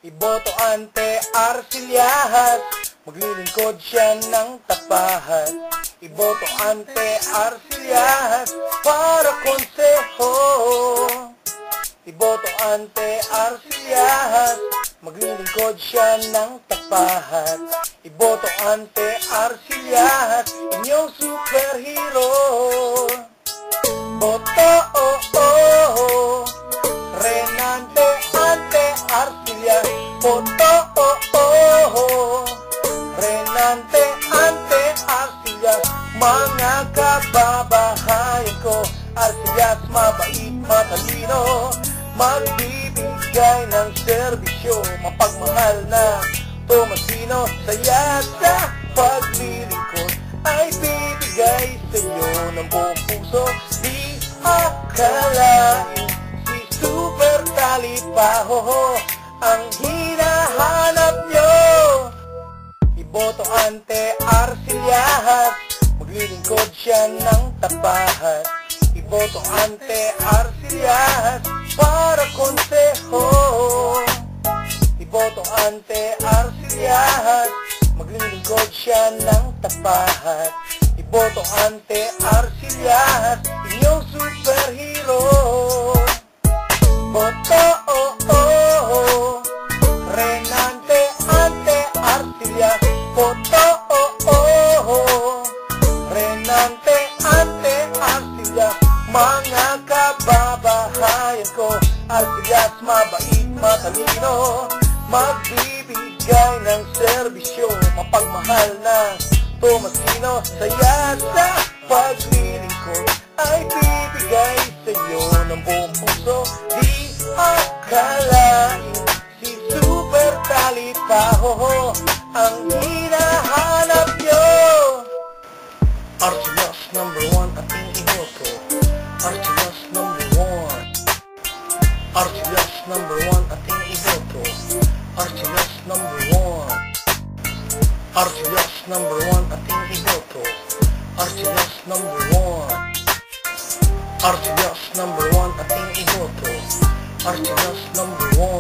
Iboto Ante Arcillahas, maglilingkod siya ng tapahat. Iboto Ante Arcillahas para konseho. Iboto Ante Arcillahas, maglilingkod siya ng tapahat. Iboto Ante Arcillahas, inyong superhero. Boto Renante Ante Arcillahas. Boto Renante Ante Arcillahas. Mga kababahayan ko, Arcillahas mabait, matalino, magbibigay ng serbisyo, mapagmahal na Tomasino. Saya sa paglilingkod ay bibigay sa iyo ng buong puso. Di akalain si Super Talipaho ang hinahanap nyo. Iboto Ante Arcillahas, maglilingkod siya ng tapahat. Iboto Ante Arcillahas para konseho. Iboto Ante Arcillahas, maglilingkod siya ng tapahat. Iboto Ante Arcillahas, inyong superhero. Boto Renante Ante Arcillahas. Boto Renante Ante Arcillahas. Mga kababahayan ko, Arcillahas mabait, matalino, magbibigay ng serbisyo, mapagmahal na Tomasino. Saya sa paglilingkod ay bibigay sa iyo ng buong puso. Di akalain si Super Talipaho ang hinahanap nyo. Arcillahas #1 ating iboto. Arcillahas #1. Arcillahas #1 ating iboto. Arcillahas #1. Arcillahas #1 ating iboto. Arcillahas #1. Arcillahas #1 ating iboto. Arcillahas #1.